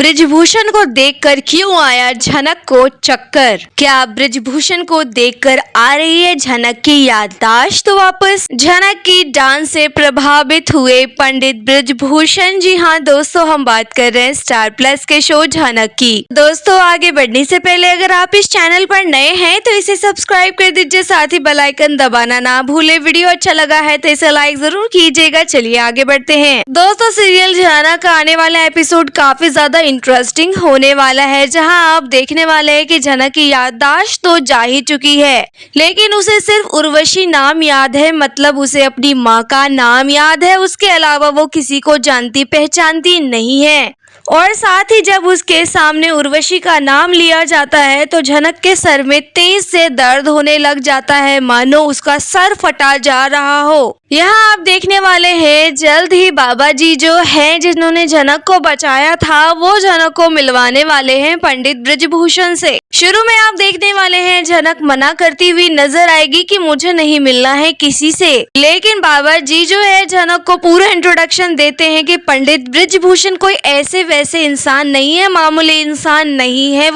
ब्रिजभूषण को देखकर क्यों आया झनक को चक्कर? क्या ब्रिजभूषण को देखकर आ रही है झनक की याददाश्त वापस? झनक की डांस से प्रभावित हुए पंडित ब्रिजभूषण। जी हाँ दोस्तों, हम बात कर रहे हैं स्टार प्लस के शो झनक की। दोस्तों आगे बढ़ने से पहले अगर आप इस चैनल पर नए हैं तो इसे सब्सक्राइब कर दीजिए, साथ ही बेल आइकन दबाना ना भूले। वीडियो अच्छा लगा है तो इसे लाइक जरूर कीजिएगा। चलिए आगे बढ़ते हैं। दोस्तों सीरियल झनक का आने वाला एपिसोड काफी ज्यादा इंटरेस्टिंग होने वाला है, जहां आप देखने वाले हैं कि झनक की याददाश्त तो जा ही चुकी है, लेकिन उसे सिर्फ उर्वशी नाम याद है। मतलब उसे अपनी माँ का नाम याद है, उसके अलावा वो किसी को जानती पहचानती नहीं है। और साथ ही जब उसके सामने उर्वशी का नाम लिया जाता है तो झनक के सर में तेज से दर्द होने लग जाता है, मानो उसका सर फटा जा रहा हो। यहाँ आप देखने वाले हैं जल्द ही बाबा जी जो हैं जिन्होंने झनक को बचाया था, वो झनक को मिलवाने वाले हैं पंडित ब्रिजभूषण से। शुरू में आप देखने वाले हैं झनक मना करती हुई नजर आएगी कि मुझे नहीं मिलना है किसी से, लेकिन बाबा जी जो है झनक को पूरा इंट्रोडक्शन देते हैं कि पंडित ब्रिजभूषण कोई ऐसे वैसे इंसान नहीं है, मामूली इंसान नहीं है।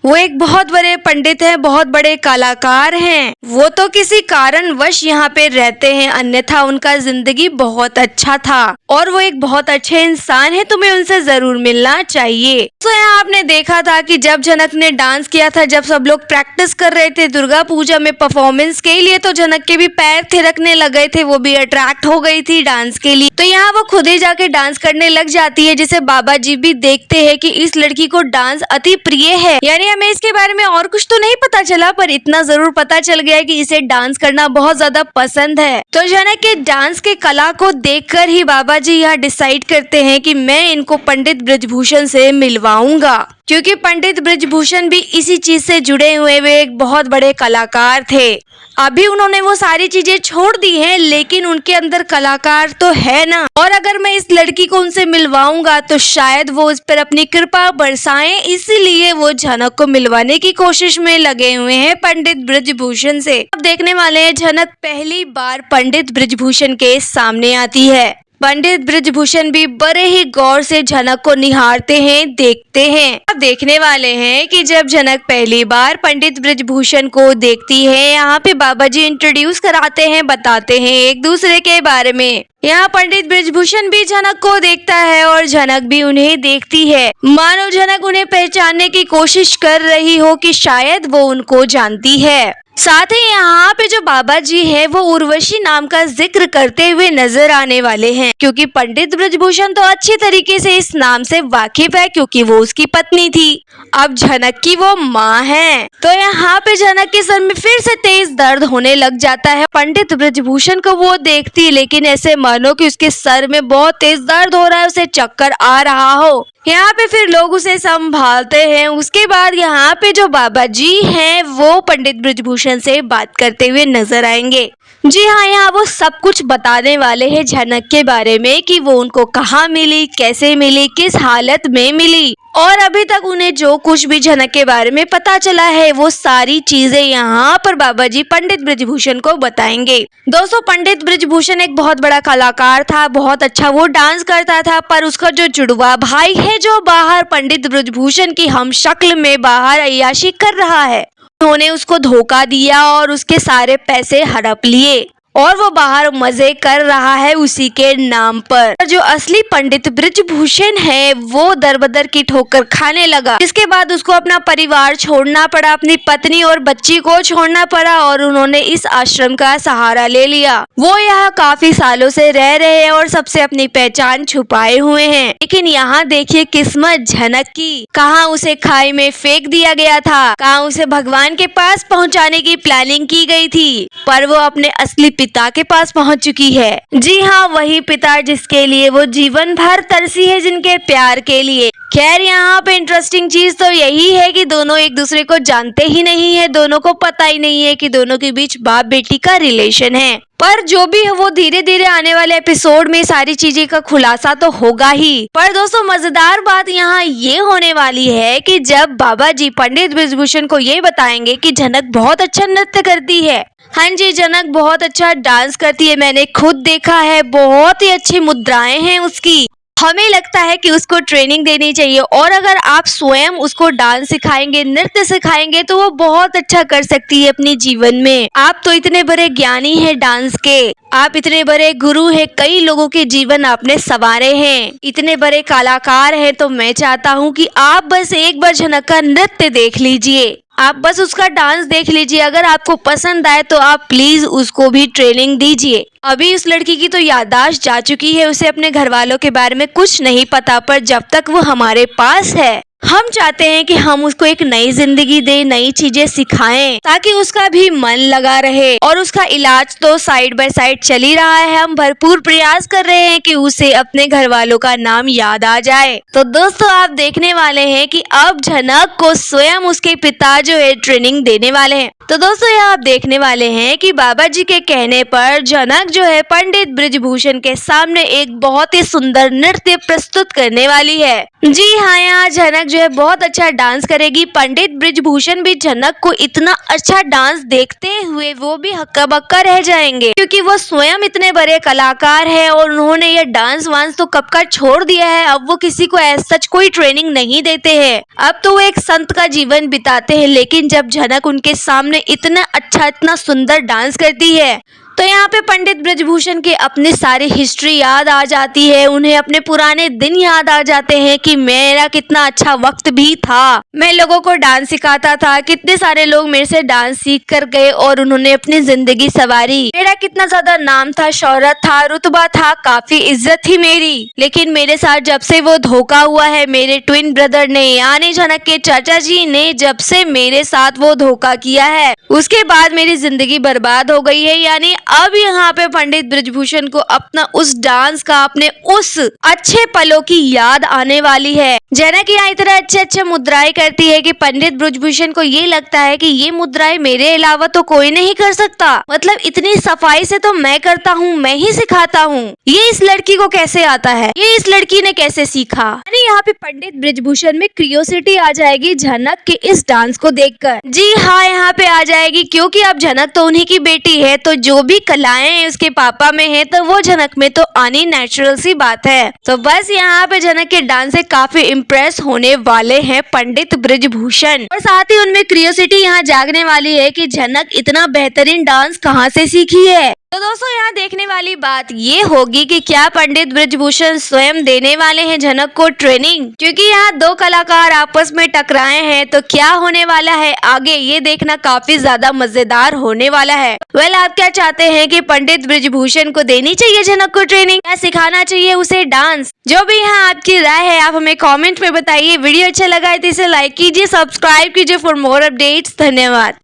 वो एक बहुत बड़े पंडित हैं, बहुत बड़े कलाकार हैं। वो तो किसी कारणवश यहाँ पे रहते हैं, अन्यथा उनका जिंदगी बहुत अच्छा था और वो एक बहुत अच्छे इंसान है, तुम्हें उनसे जरूर मिलना चाहिए। तो यहाँ आपने देखा था कि जब झनक ने डांस किया था, जब सब लोग प्रैक्टिस कर रहे थे दुर्गा पूजा में परफॉर्मेंस के लिए, तो झनक के भी पैर थिरकने लगे थे, वो भी अट्रैक्ट हो गई थी डांस के लिए। तो यहाँ वो खुद ही जाके डांस करने लग जाती है, जिसे बाबा जी भी देखते हैं कि इस लड़की को डांस अति प्रिय है। यानी हमें इसके बारे में और कुछ तो नहीं पता चला, पर इतना जरूर पता चल गया कि इसे डांस करना बहुत ज्यादा पसंद है। तो झनक के डांस के कला को देखकर ही बाबा जी यहाँ डिसाइड करते हैं कि मैं इनको पंडित ब्रिजभूषण से मिलवाऊंगा, क्योंकि पंडित ब्रिजभूषण भी इसी चीज से जुड़े हुए वे एक बहुत बड़े कलाकार थे। अभी उन्होंने वो सारी चीजें छोड़ दी हैं, लेकिन उनके अंदर कलाकार तो है ना। और अगर मैं इस लड़की को उनसे मिलवाऊंगा तो शायद वो उस पर अपनी कृपा बरसाएं, इसीलिए वो झनक को मिलवाने की कोशिश में लगे हुए हैं पंडित ब्रिजभूषण से। अब देखने वाले हैं झनक पहली बार पंडित ब्रिजभूषण के सामने आती है। पंडित ब्रिजभूषण भी बड़े ही गौर से झनक को निहारते हैं, देखते हैं। अब देखने वाले हैं कि जब झनक पहली बार पंडित ब्रिजभूषण को देखती है, यहाँ पे बाबा जी इंट्रोड्यूस कराते हैं, बताते हैं एक दूसरे के बारे में। यहाँ पंडित ब्रिजभूषण भी झनक को देखता है और झनक भी उन्हें देखती है, मानो झनक उन्हें पहचानने की कोशिश कर रही हो कि शायद वो उनको जानती है। साथ ही यहाँ पे जो बाबा जी है वो उर्वशी नाम का जिक्र करते हुए नजर आने वाले हैं, क्योंकि पंडित ब्रिजभूषण तो अच्छी तरीके से इस नाम से वाकिफ है, क्योंकि वो उसकी पत्नी थी। अब झनक की वो माँ है। तो यहाँ पे झनक के सर में फिर से तेज दर्द होने लग जाता है। पंडित ब्रिजभूषण को वो देखती, लेकिन ऐसे मानो कि उसके सर में बहुत तेज दर्द हो रहा है, उसे चक्कर आ रहा हो। यहाँ पे फिर लोग उसे संभालते हैं। उसके बाद यहाँ पे जो बाबा जी हैं वो पंडित ब्रिजभूषण से बात करते हुए नजर आएंगे। जी हाँ, यहाँ वो सब कुछ बताने वाले हैं झनक के बारे में कि वो उनको कहाँ मिली, कैसे मिली, किस हालत में मिली, और अभी तक उन्हें जो कुछ भी झनक के बारे में पता चला है वो सारी चीजें यहाँ पर बाबा जी पंडित ब्रिजभूषण को बताएंगे। दोस्तों पंडित ब्रिजभूषण एक बहुत बड़ा कलाकार था, बहुत अच्छा वो डांस करता था, पर उसका जो जुड़वा भाई है जो बाहर पंडित ब्रिजभूषण की हम शक्ल में बाहर अय्याशी कर रहा है, उन्होंने उसको धोखा दिया और उसके सारे पैसे हड़प लिए और वो बाहर मजे कर रहा है उसी के नाम पर। जो असली पंडित ब्रिजभूषण है वो दरबदर की ठोकर खाने लगा, जिसके बाद उसको अपना परिवार छोड़ना पड़ा, अपनी पत्नी और बच्ची को छोड़ना पड़ा और उन्होंने इस आश्रम का सहारा ले लिया। वो यहाँ काफी सालों से रह रहे हैं और सबसे अपनी पहचान छुपाए हुए हैं। लेकिन यहाँ देखिए किस्मत झनक की, कहाँ उसे खाई में फेंक दिया गया था, कहाँ उसे भगवान के पास पहुँचाने की प्लानिंग की गई थी, पर वो अपने असली पिता के पास पहुंच चुकी है। जी हाँ, वही पिता जिसके लिए वो जीवन भर तरसी है, जिनके प्यार के लिए। खैर यहाँ पे इंटरेस्टिंग चीज तो यही है कि दोनों एक दूसरे को जानते ही नहीं है, दोनों को पता ही नहीं है कि दोनों के बीच बाप बेटी का रिलेशन है। पर जो भी है वो धीरे धीरे आने वाले एपिसोड में सारी चीजें का खुलासा तो होगा ही। पर दोस्तों मजेदार बात यहाँ ये होने वाली है कि जब बाबा जी पंडित ब्रिजभूषण को ये बताएंगे कि झनक बहुत अच्छा नृत्य करती है। हाँ जी, झनक बहुत अच्छा डांस करती है, मैंने खुद देखा है, बहुत ही अच्छी मुद्राएं हैं उसकी। हमें लगता है कि उसको ट्रेनिंग देनी चाहिए, और अगर आप स्वयं उसको डांस सिखाएंगे, नृत्य सिखाएंगे तो वो बहुत अच्छा कर सकती है अपने जीवन में। आप तो इतने बड़े ज्ञानी हैं डांस के, आप इतने बड़े गुरु हैं, कई लोगों के जीवन आपने संवारे हैं, इतने बड़े कलाकार हैं, तो मैं चाहता हूँ कि आप बस एक बार झनक का नृत्य देख लीजिए, आप बस उसका डांस देख लीजिए। अगर आपको पसंद आए तो आप प्लीज उसको भी ट्रेनिंग दीजिए। अभी उस लड़की की तो याददाश्त जा चुकी है, उसे अपने घर वालों के बारे में कुछ नहीं पता, पर जब तक वो हमारे पास है हम चाहते हैं कि हम उसको एक नई जिंदगी दे, नई चीजें सिखाएं, ताकि उसका भी मन लगा रहे। और उसका इलाज तो साइड बाय साइड चल ही रहा है, हम भरपूर प्रयास कर रहे हैं कि उसे अपने घर वालों का नाम याद आ जाए। तो दोस्तों आप देखने वाले हैं कि अब झनक को स्वयं उसके पिता जो है ट्रेनिंग देने वाले हैं। तो दोस्तों यहाँ आप देखने वाले हैं कि बाबा जी के कहने पर झनक जो है पंडित ब्रिजभूषण के सामने एक बहुत ही सुंदर नृत्य प्रस्तुत करने वाली है। जी हाँ, यहाँ झनक जो है बहुत अच्छा डांस करेगी। पंडित ब्रिजभूषण भी झनक को इतना अच्छा डांस देखते हुए वो भी हक्का बक्का रह जाएंगे, क्योंकि वो स्वयं इतने बड़े कलाकार है और उन्होंने ये डांस वांस तो कब का छोड़ दिया है। अब वो किसी को ऐसा सच कोई ट्रेनिंग नहीं देते हैं, अब तो वो एक संत का जीवन बिताते हैं। लेकिन जब झनक उनके सामने इतना अच्छा, इतना सुंदर डांस करती है तो यहाँ पे पंडित ब्रिजभूषण की अपनी सारी हिस्ट्री याद आ जाती है, उन्हें अपने पुराने दिन याद आ जाते हैं कि मेरा कितना अच्छा वक्त भी था, मैं लोगों को डांस सिखाता था, कितने सारे लोग मेरे से डांस सीख कर गए और उन्होंने अपनी जिंदगी संवारी, मेरा कितना ज्यादा नाम था, शोहरत था, रुतबा था, काफी इज्जत थी मेरी। लेकिन मेरे साथ जब से वो धोखा हुआ है, मेरे ट्विन ब्रदर ने यानी झनक के चाचा जी ने जब से मेरे साथ वो धोखा किया है, उसके बाद मेरी जिंदगी बर्बाद हो गई है। यानी अब यहाँ पे पंडित ब्रिजभूषण को अपना उस डांस का, अपने उस अच्छे पलों की याद आने वाली है। झनक यहाँ इतना अच्छे मुद्राएं करती है कि पंडित ब्रिजभूषण को ये लगता है कि ये मुद्राएं मेरे अलावा तो कोई नहीं कर सकता, मतलब इतनी सफाई से तो मैं करता हूँ, मैं ही सिखाता हूँ, ये इस लड़की को कैसे आता है, ये इस लड़की ने कैसे सीखा। यानी यहाँ पे पंडित ब्रिजभूषण में क्यूरियोसिटी आ जाएगी झनक के इस डांस को देखकर। जी हाँ, यहाँ पे आ जाएगी, क्योंकि अब झनक तो उन्हीं की बेटी है, तो जो भी कलाएं उसके पापा में है तो वो झनक में तो आनी नेचुरल सी बात है। तो बस यहाँ पे झनक के डांस से काफी इम्प्रेस होने वाले हैं पंडित ब्रिजभूषण, और साथ ही उनमें क्यूरियोसिटी यहाँ जागने वाली है कि झनक इतना बेहतरीन डांस कहाँ से सीखी है। तो दोस्तों यहाँ देखने वाली बात ये होगी कि क्या पंडित ब्रिजभूषण स्वयं देने वाले हैं झनक को ट्रेनिंग, क्योंकि यहाँ दो कलाकार आपस में टकराए हैं, तो क्या होने वाला है आगे ये देखना काफी ज्यादा मजेदार होने वाला है। वेल आप क्या चाहते हैं कि पंडित ब्रिजभूषण को देनी चाहिए झनक को ट्रेनिंग या सिखाना चाहिए उसे डांस? जो भी यहाँ आपकी राय है आप हमें कॉमेंट में बताइए। वीडियो अच्छा लगा है तो इसे लाइक कीजिए, सब्सक्राइब कीजिए फॉर मोर अपडेट्स। धन्यवाद।